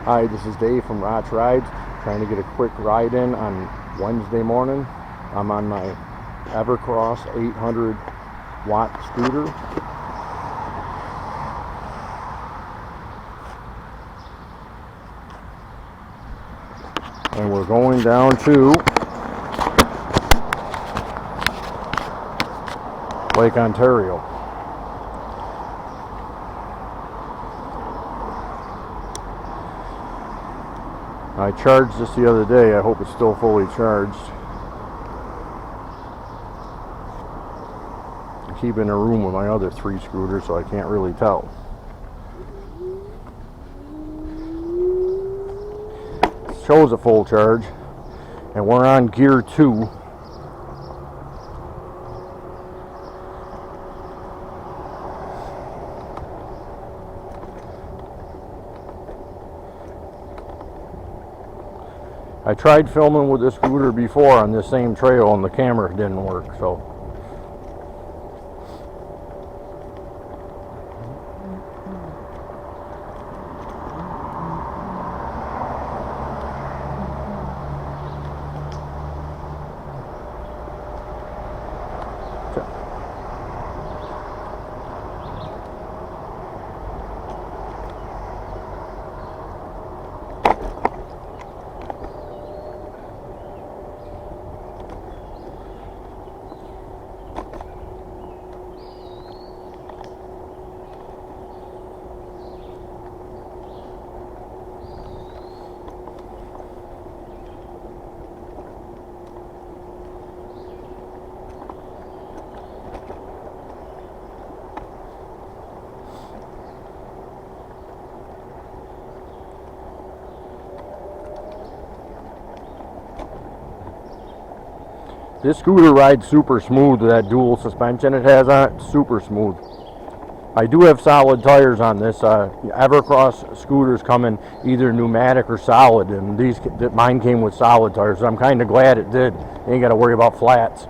Hi, this is Dave from Rotch Rides, trying to get a quick ride in on Wednesday morning. I'm on my Evercross 800 watt scooter. And we're going down to Lake Ontario. I charged this the other day. I hope it's still fully charged. I keep in a room with my other 3 scooters, so I can't really tell. It shows a full charge, and we're on gear 2. I tried filming with the scooter before on this same trail and the camera didn't work, so. This scooter rides super smooth with that dual suspension it has on it, super smooth. I do have solid tires on this. Evercross scooters come in either pneumatic or solid, and mine came with solid tires, so I'm kind of glad it did. You ain't got to worry about flats.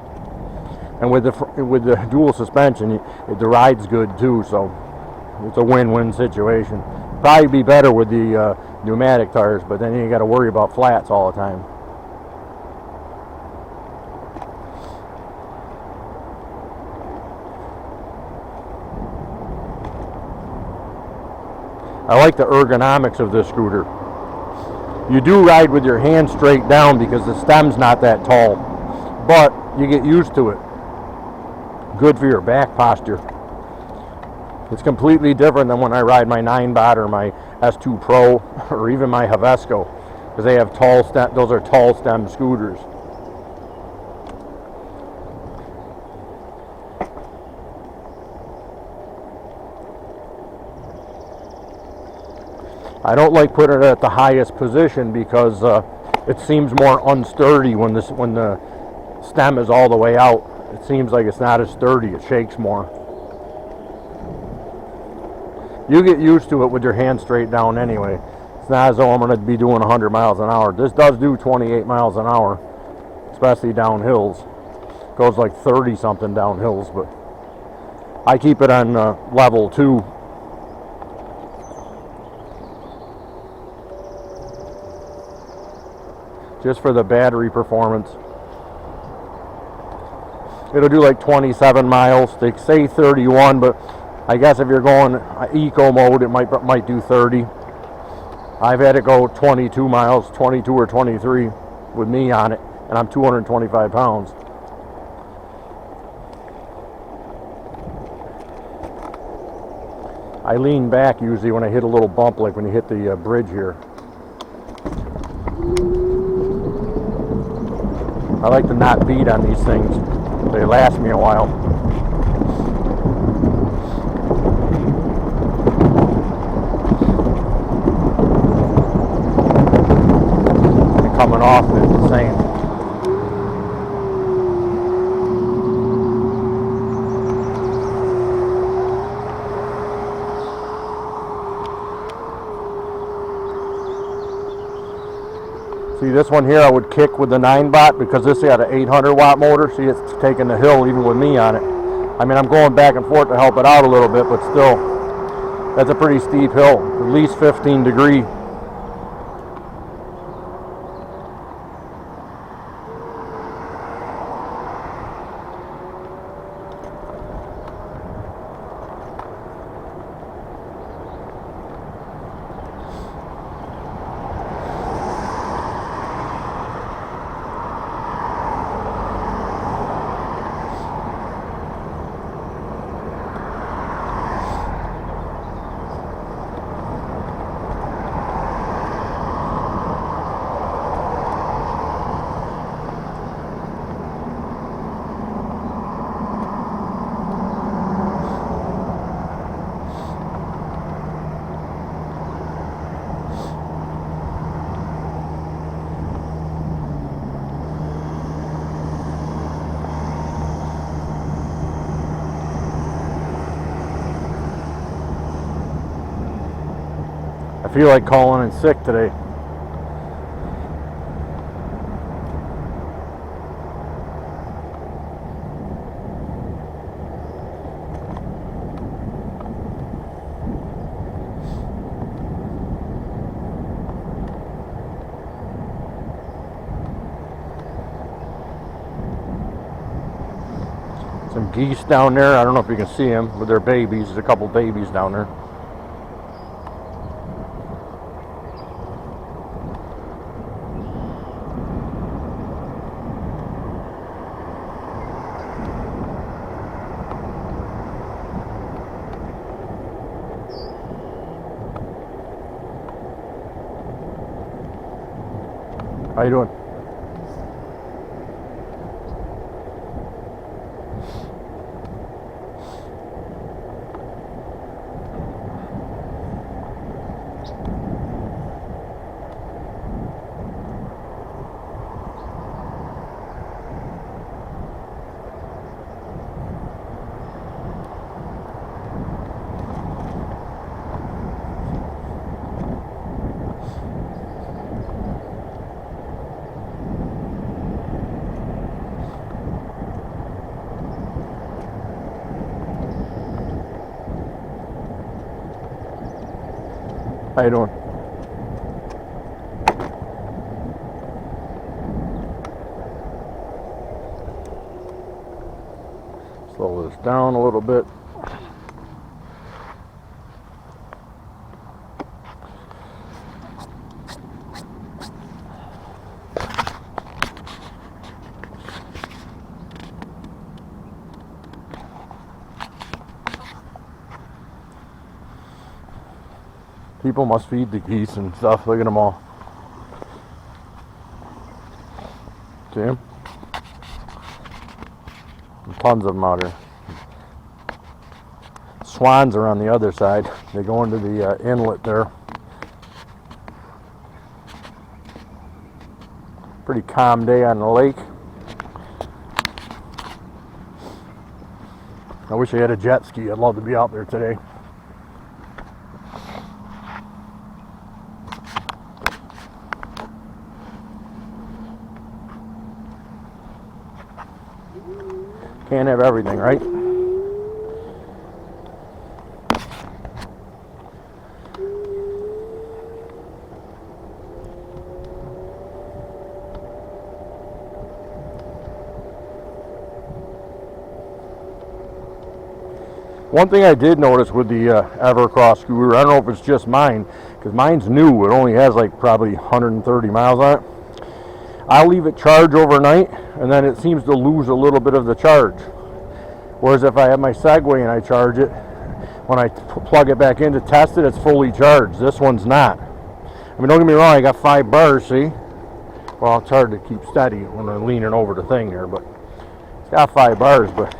And with the dual suspension, the ride's good too, so it's a win-win situation. Probably be better with the pneumatic tires, but then you ain't got to worry about flats all the time. I like the ergonomics of this scooter. You do ride with your hand straight down because the stem's not that tall, but you get used to it. Good for your back posture. It's completely different than when I ride my 9-bot or my S2 Pro or even my Havesco, because they have those are tall stem scooters. I don't like putting it at the highest position because it seems more unsturdy when the stem is all the way out. It seems like it's not as sturdy. It shakes more. You get used to it with your hand straight down anyway. It's not as though I'm going to be doing 100 miles an hour. This does do 28 miles an hour, especially down hills. Goes like 30 something down hills, but I keep it on level 2. Just for the battery performance. It'll do like 27 miles. They say 31, but I guess if you're going eco mode, it might do 30. I've had it go 22 miles, 22 or 23 with me on it, and I'm 225 pounds. I lean back usually when I hit a little bump, like when you hit the bridge here. I like to not beat on these things. They last me a while. And coming off is the same. See, this one here I would kick with the 9-bot because this got an 800 watt motor. See, it's taking the hill even with me on it. I mean, I'm going back and forth to help it out a little bit, but still, that's a pretty steep hill, at least 15 degree. I feel like calling in sick today. Some geese down there. I don't know if you can see them with their babies. There's a couple babies down there. How you doing? How you doing? Slow this down a little bit. People must feed the geese and stuff. Look at them all. See them? Tons of them out here. Swans are on the other side. They go into the inlet there. Pretty calm day on the lake. I wish I had a jet ski. I'd love to be out there today. Can't have everything, right? One thing I did notice with the Evercross scooter, I don't know if it's just mine, because mine's new. It only has like probably 130 miles on it. I'll leave it charge overnight, and then it seems to lose a little bit of the charge. Whereas if I have my Segway and I charge it, when I plug it back in to test it, it's fully charged. This one's not. I mean, don't get me wrong, I got 5 bars, see? Well, it's hard to keep steady when I'm leaning over the thing here, but it's got 5 bars, but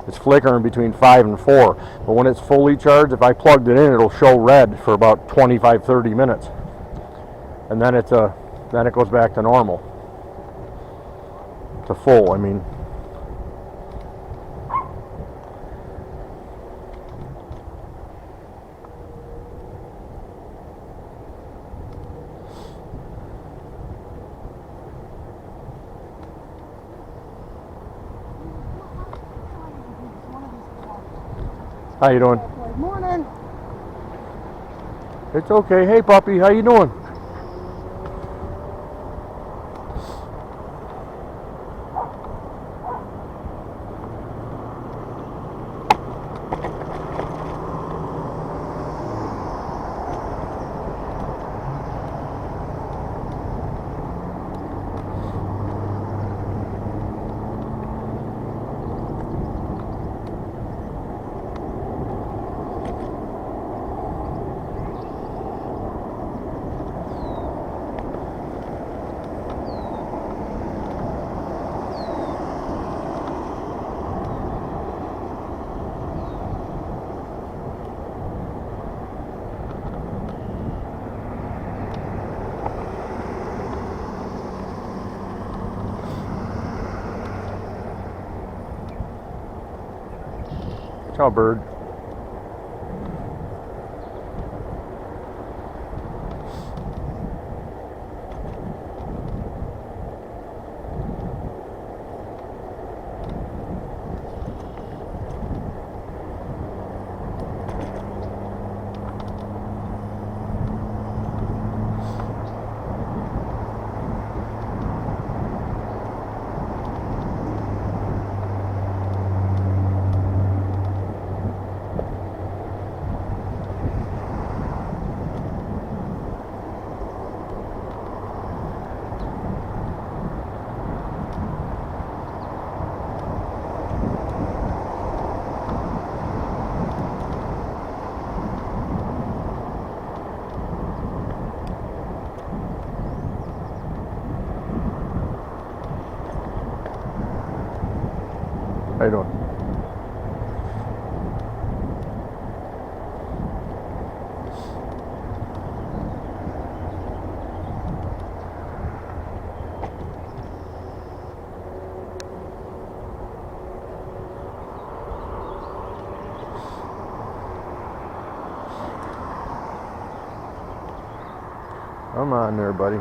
it's flickering between 5 and 4. But when it's fully charged, if I plugged it in, it'll show red for about 25-30 minutes. And then then it goes back to normal. To full, I mean. How you doing? Good morning. It's okay. Hey, puppy. How you doing? Ciao, bird. you doing? Come on there, buddy.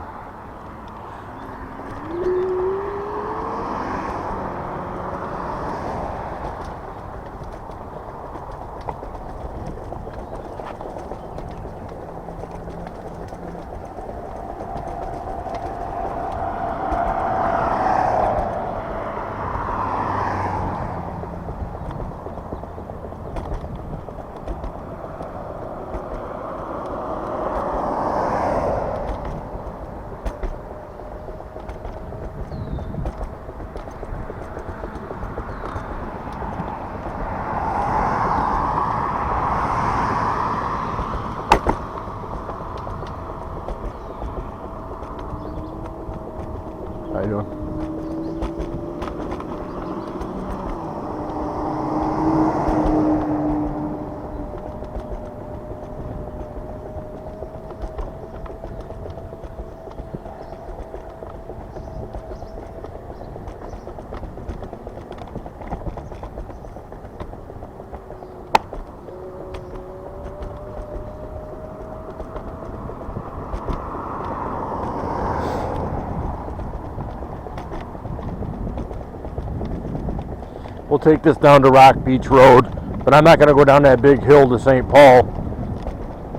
How you doing? We'll take this down to Rock Beach Road, but I'm not going to go down that big hill to St. Paul.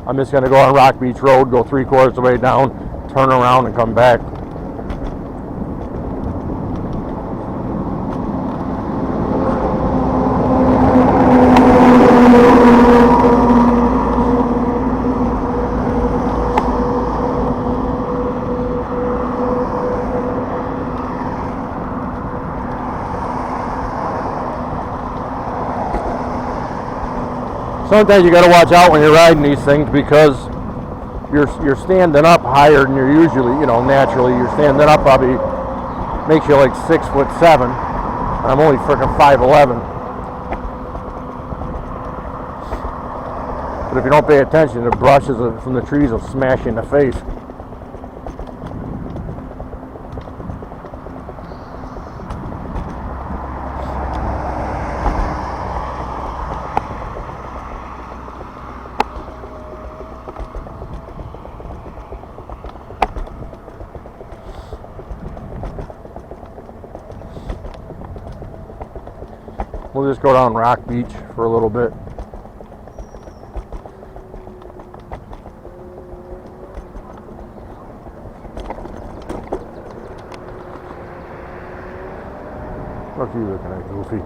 I'm just going to go on Rock Beach Road, go 3/4 of the way down, turn around and come back. Sometimes you got to watch out when you're riding these things because you're standing up higher than you're usually, naturally. You're standing up probably makes you like 6'7". I'm only freaking 5'11". But if you don't pay attention, the brushes from the trees will smash you in the face. We'll just go down Rock Beach for a little bit. What are you looking at, Goofy?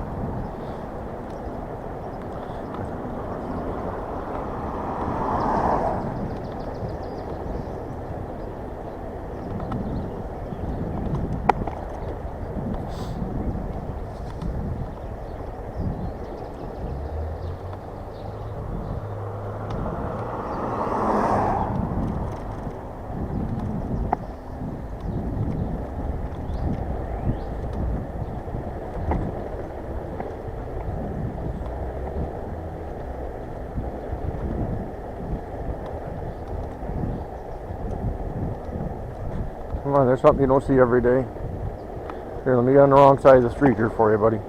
Come on, there's something you don't see every day. Here, let me get on the wrong side of the street here for you, buddy.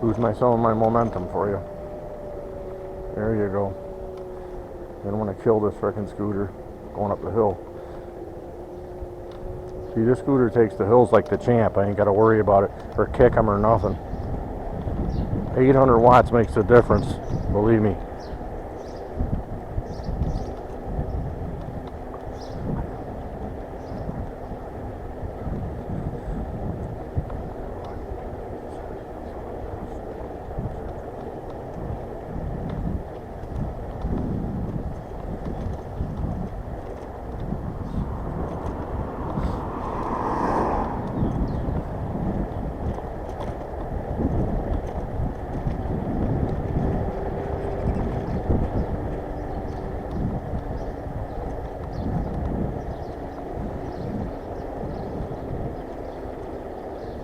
Lose some of my momentum for you. There you go. I don't want to kill this frickin' scooter going up the hill. See, this scooter takes the hills like the champ. I ain't got to worry about it or kick them or nothing. 800 watts makes a difference, believe me.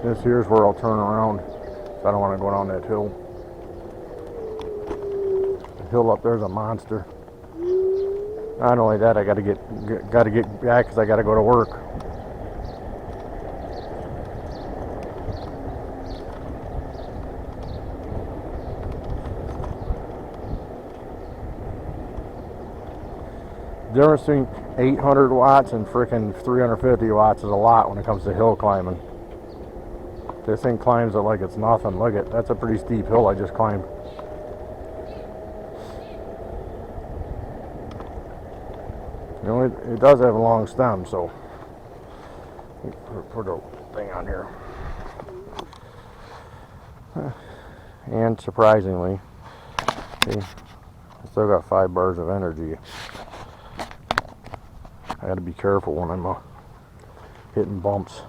This here's where I'll turn around. So I don't want to go down that hill. The hill up there's a monster. Not only that, I got to get back because I got to go to work. The difference between 800 watts and freaking 350 watts is a lot when it comes to hill climbing. This thing climbs it like it's nothing. Look at, that's a pretty steep hill I just climbed. You know, it does have a long stem, so put a thing on here. And surprisingly, see, I still got 5 bars of energy. I gotta be careful when I'm hitting bumps.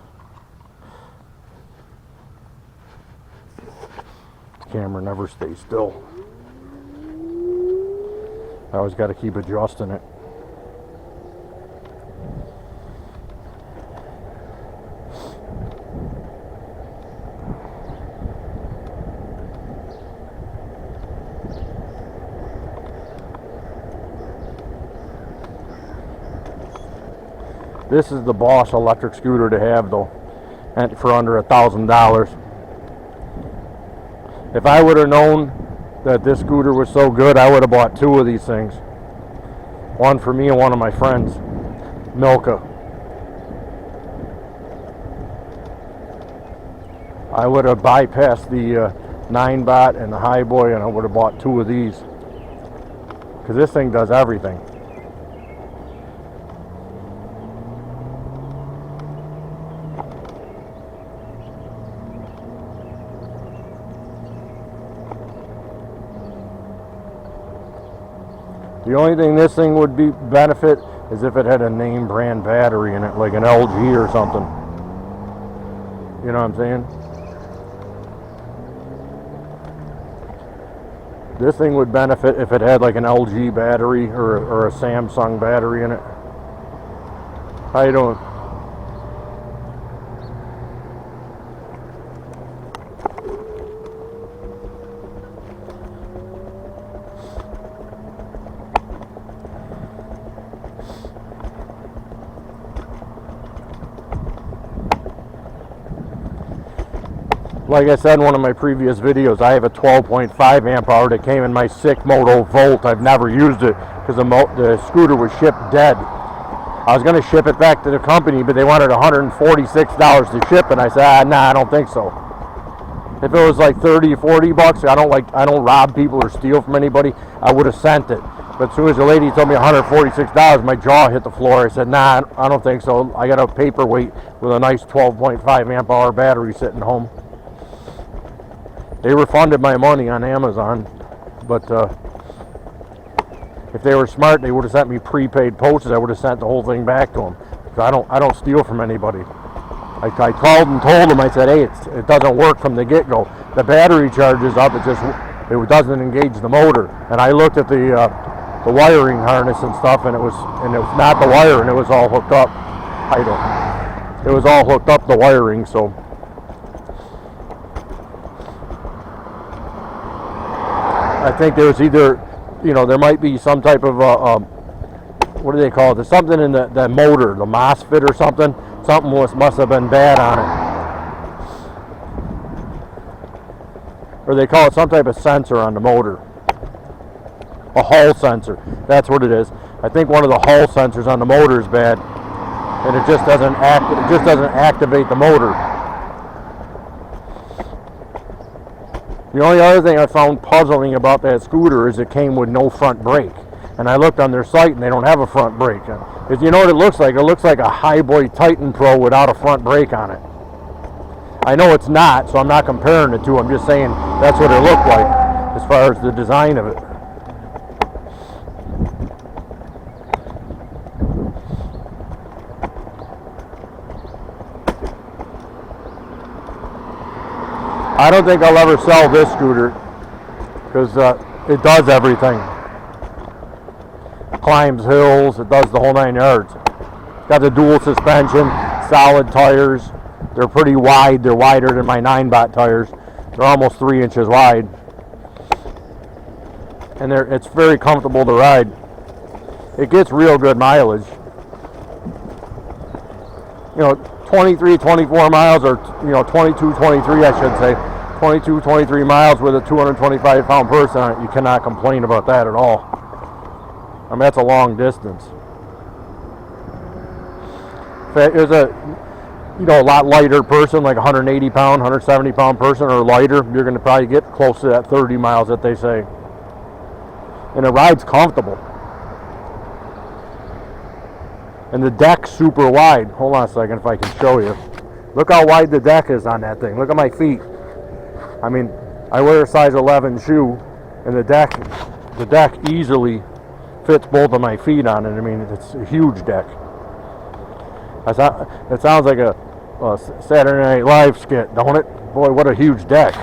Camera never stays still. I always gotta keep adjusting it. This is the Boss electric scooter to have though, and for under $1,000. If I would have known that this scooter was so good, I would have bought 2 of these things. One for me and one of my friends, Milka. I would have bypassed the 9-bot and the High Boy, and I would have bought 2 of these. Because this thing does everything. The only thing this thing would be benefit is if it had a name brand battery in it, like an LG or something. You know what I'm saying? This thing would benefit if it had like an LG battery or a Samsung battery in it. How you doing? Like I said in one of my previous videos, I have a 12.5 amp hour that came in my sick Moto Volt. I've never used it because the scooter was shipped dead. I was going to ship it back to the company, but they wanted $146 to ship, and I said, nah, I don't think so. If it was like 30, 40 bucks, I don't rob people or steal from anybody, I would have sent it. But as soon as the lady told me $146, my jaw hit the floor. I said, nah, I don't think so. I got a paperweight with a nice 12.5 amp hour battery sitting home. They refunded my money on Amazon, but if they were smart, they would have sent me prepaid postage. I would have sent the whole thing back to them. I don't steal from anybody. I called and told them. I said, hey, it doesn't work from the get-go. The battery charges up. It doesn't engage the motor. And I looked at the wiring harness and stuff, and it was not the wire, and it was all hooked up. It was all hooked up, the wiring. So. I think there was either, there might be some type of, what do they call it? There's something in the motor, the MOSFET or something. Something must have been bad on it. Or they call it some type of sensor on the motor. A Hall sensor. That's what it is. I think one of the Hall sensors on the motor is bad. And it just doesn't activate the motor. The only other thing I found puzzling about that scooter is it came with no front brake. And I looked on their site and they don't have a front brake. Because you know what it looks like? It looks like a High Boy Titan Pro without a front brake on it. I know it's not, so I'm not comparing the two. I'm just saying that's what it looked like as far as the design of it. I don't think I'll ever sell this scooter because it does everything. Climbs hills, it does the whole 9 yards. Got the dual suspension, solid tires, They're pretty wide. They're wider than my 9-bot tires. They're almost 3 inches wide. And it's very comfortable to ride. It gets real good mileage. 23, 24 miles, or 22, 23, I should say. 22, 23 miles with a 225-pound person on it. You cannot complain about that at all. I mean, that's a long distance. If there's a lot lighter person, like a 180-pound, 170-pound person or lighter, you're going to probably get close to that 30 miles that they say. And it rides comfortable. And the deck's super wide. Hold on a second if I can show you. Look how wide the deck is on that thing. Look at my feet. I mean, I wear a size 11 shoe, and the deck easily fits both of my feet on it. I mean, it's a huge deck. It sounds like a Saturday Night Live skit, don't it? Boy, what a huge deck.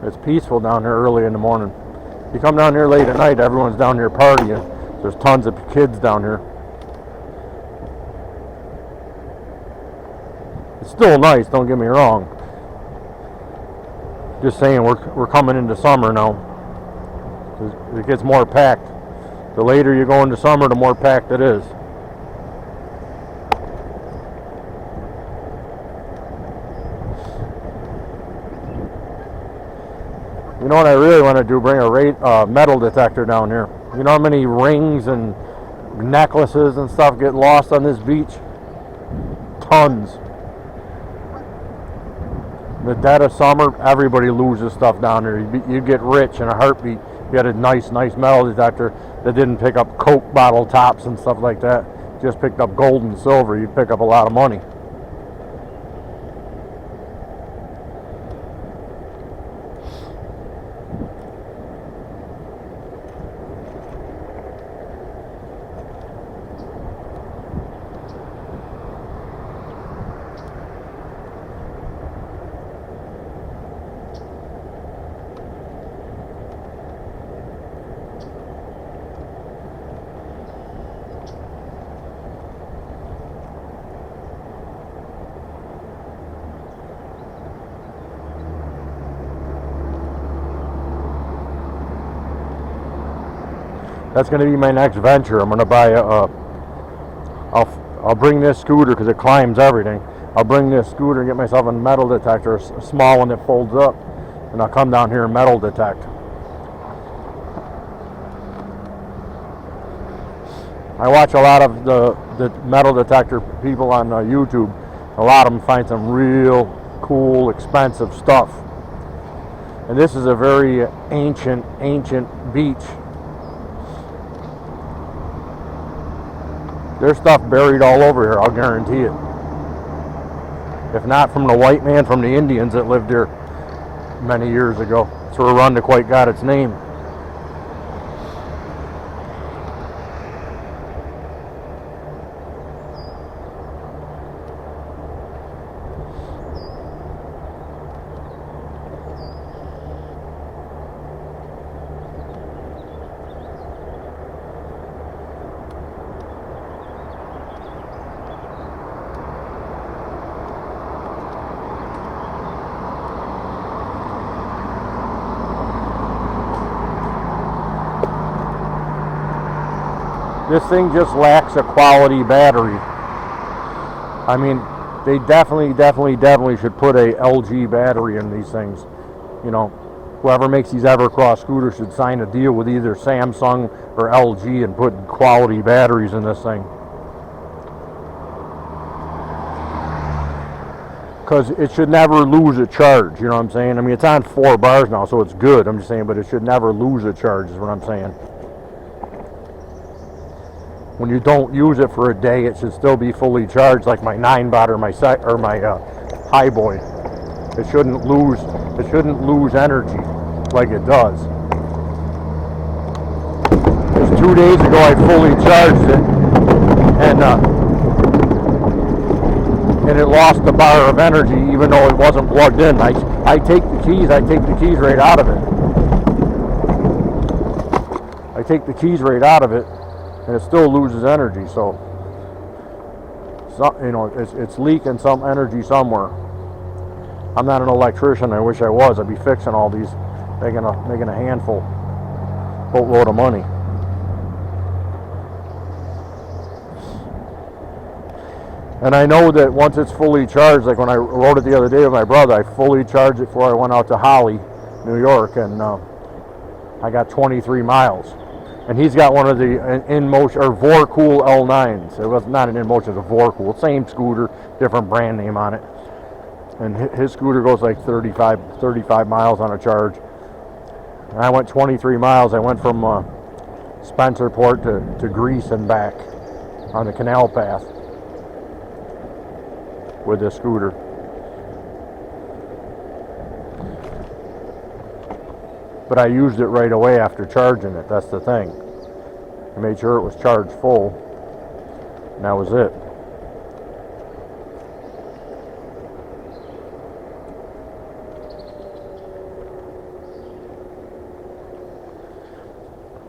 It's peaceful down here early in the morning. You come down here late at night, everyone's down here partying. There's tons of kids down here. It's still nice, don't get me wrong. Just saying, we're coming into summer now. It gets more packed. The later you go into summer, the more packed it is. You know what I really want to do? Bring a metal detector down here. You know how many rings and necklaces and stuff get lost on this beach? Tons. In the dead of summer, everybody loses stuff down here. You get rich in a heartbeat. You had a nice metal detector that didn't pick up Coke bottle tops and stuff like that. Just picked up gold and silver. You'd pick up a lot of money. That's going to be my next venture. I'm going to buy I'll bring this scooter because it climbs everything. I'll bring this scooter and get myself a metal detector, a small one that folds up, and I'll come down here and metal detect. I watch a lot of the metal detector people on YouTube, a lot of them find some real cool, expensive stuff. And this is a very ancient beach. There's stuff buried all over here, I'll guarantee it. If not from the white man, from the Indians that lived here many years ago. That's where Arundel got its name. This thing just lacks a quality battery. I mean, they definitely should put a LG battery in these things. You know, whoever makes these Evercross scooters should sign a deal with either Samsung or LG and put quality batteries in this thing. Because it should never lose a charge, you know what I'm saying? I mean, it's on 4 bars now, so it's good, I'm just saying, but it should never lose a charge is what I'm saying. When you don't use it for a day, it should still be fully charged, like my 9-bot or my High Boy. It shouldn't lose energy like it does. Just 2 days ago, I fully charged it, and it lost a bar of energy, even though it wasn't plugged in. I take the keys right out of it. I take the keys right out of it. And it still loses energy, so you know, it's leaking some energy somewhere. I'm not an electrician. I wish I was. I'd be fixing all these, making a handful, boatload of money. And I know that once it's fully charged, like when I rode it the other day with my brother, I fully charged it before I went out to Holly, New York, and I got 23 miles. And he's got one of the InMotion or Vorcool L9s. It was not an InMotion, it's a Vorcool. Same scooter, different brand name on it. And his scooter goes like 35 miles on a charge. And I went 23 miles. I went from Spencerport to Greece and back on the canal path with this scooter. But I used it right away after charging it. That's the thing. I made sure it was charged full, and that was it.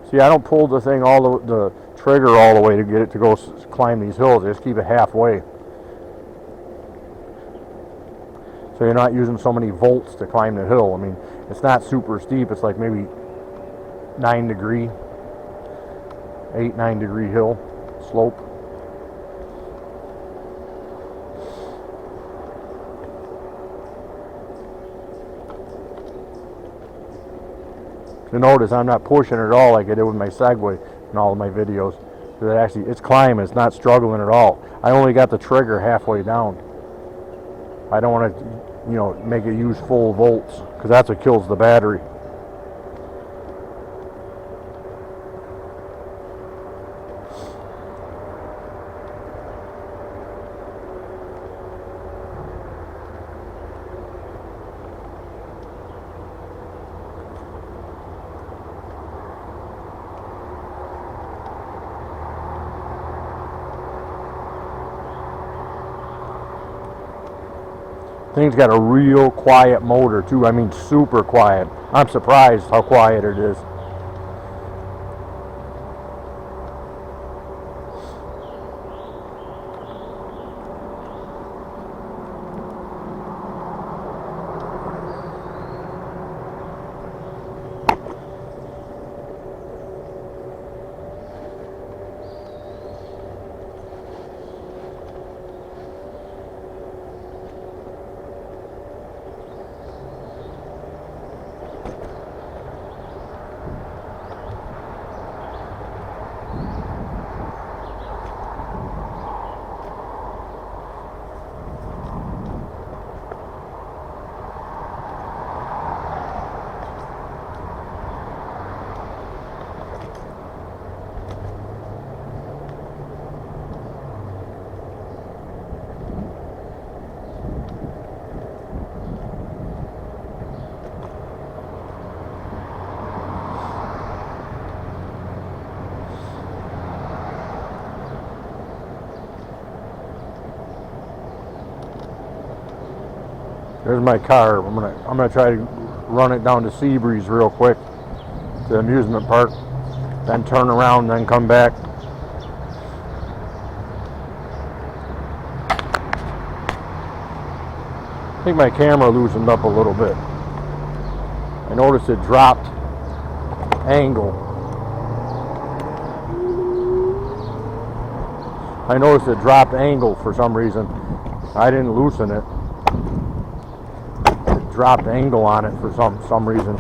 See, I don't pull the thing the trigger all the way to get it to go climb these hills. I just keep it halfway. So you're not using so many volts to climb the hill. I mean, it's not super steep. It's like maybe 9 degree hill slope. You notice I'm not pushing it at all like I did with my Segway in all of my videos. It's climbing. It's not struggling at all. I only got the trigger halfway down. I don't want to, you know, make it use full volts, because that's what kills the battery. Thing's got a real quiet motor too. I mean, super quiet. I'm surprised how quiet it is. There's my car. I'm gonna try to run it down to SEABREEZE real quick, to the amusement park, then turn around, then come back. I think my camera loosened up a little bit. I noticed it dropped angle. I noticed it dropped angle for some reason. I didn't loosen it. It dropped angle on it for some reason.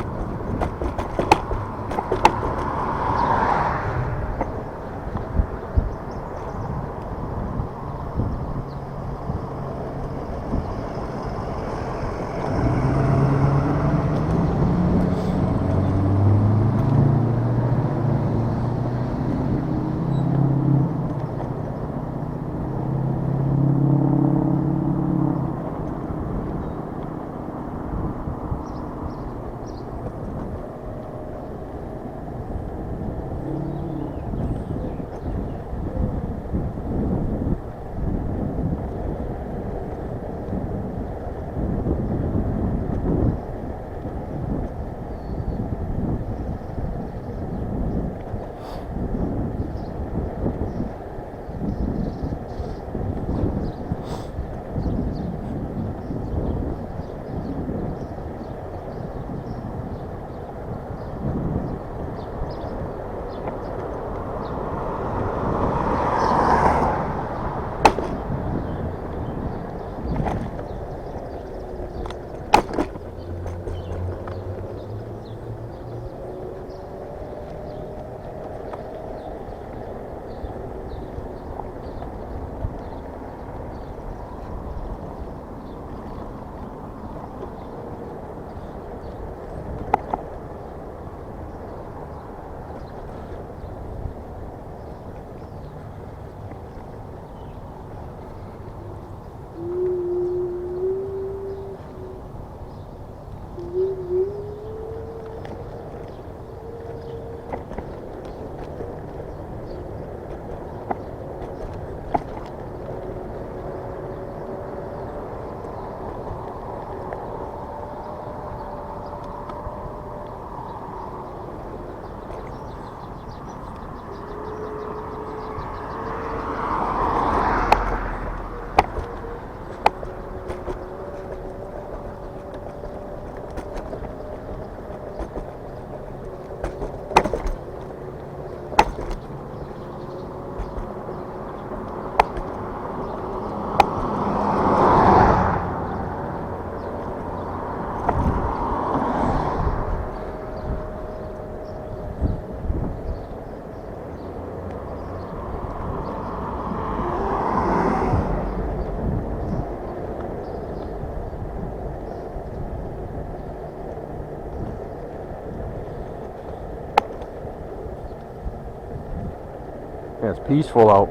Yeah, it's peaceful out.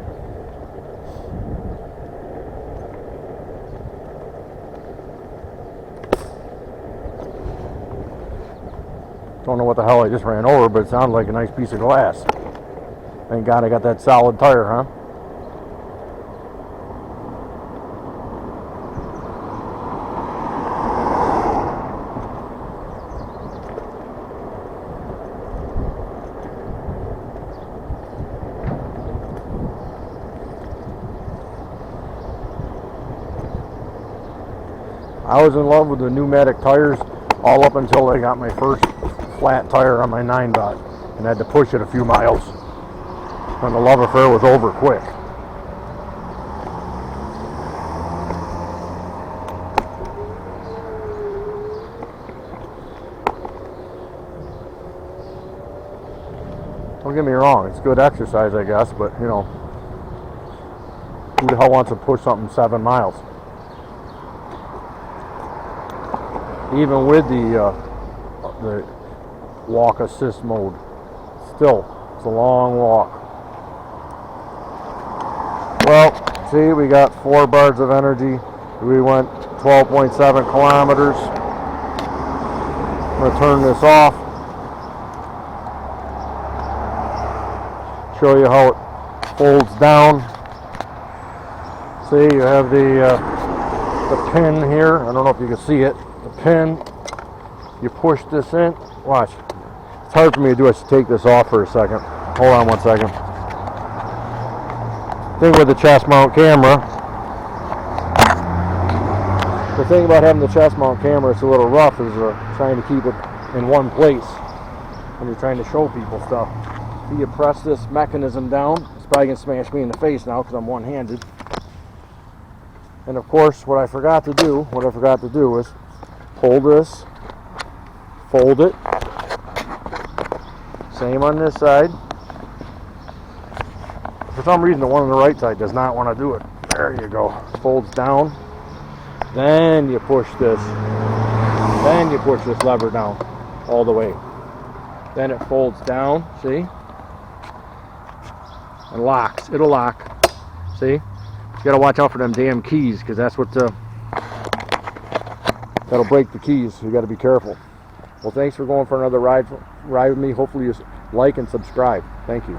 Don't know what the hell I just ran over, but it sounded like a nice piece of glass. Thank God I got that solid tire, huh? I was in love with the pneumatic tires all up until I got my first flat tire on my 9-dot and had to push it a few miles. And the love affair was over quick. Don't get me wrong, it's good exercise, I guess, but you know, who the hell wants to push something 7 miles? Even with the walk assist mode, still, it's a long walk. Well, see, we got 4 bars of energy. We went 12.7 kilometers. I'm going to turn this off. Show you how it folds down. See, you have the the pin here. I don't know if you can see it. The pin, you push this in. Watch. It's hard for me to do. I should take this off for a second. Hold on 1 second. Thing with the chest mount camera. The thing about having the chest mount camera, it's a little rough, is trying to keep it in one place when you're trying to show people stuff. So you press this mechanism down. It's probably going to smash me in the face now because I'm one-handed. And of course, what I forgot to do is hold this, fold it. Same on this side. For some reason, the one on the right side does not want to do it. There you go. Folds down. Then you push this. Then you push this lever down all the way. Then it folds down. See? And locks. It'll lock. See? You gotta watch out for them damn keys, because that's what that'll break the keys. So you gotta be careful. Well, thanks for going for another ride with me. Hopefully you like and subscribe. Thank you.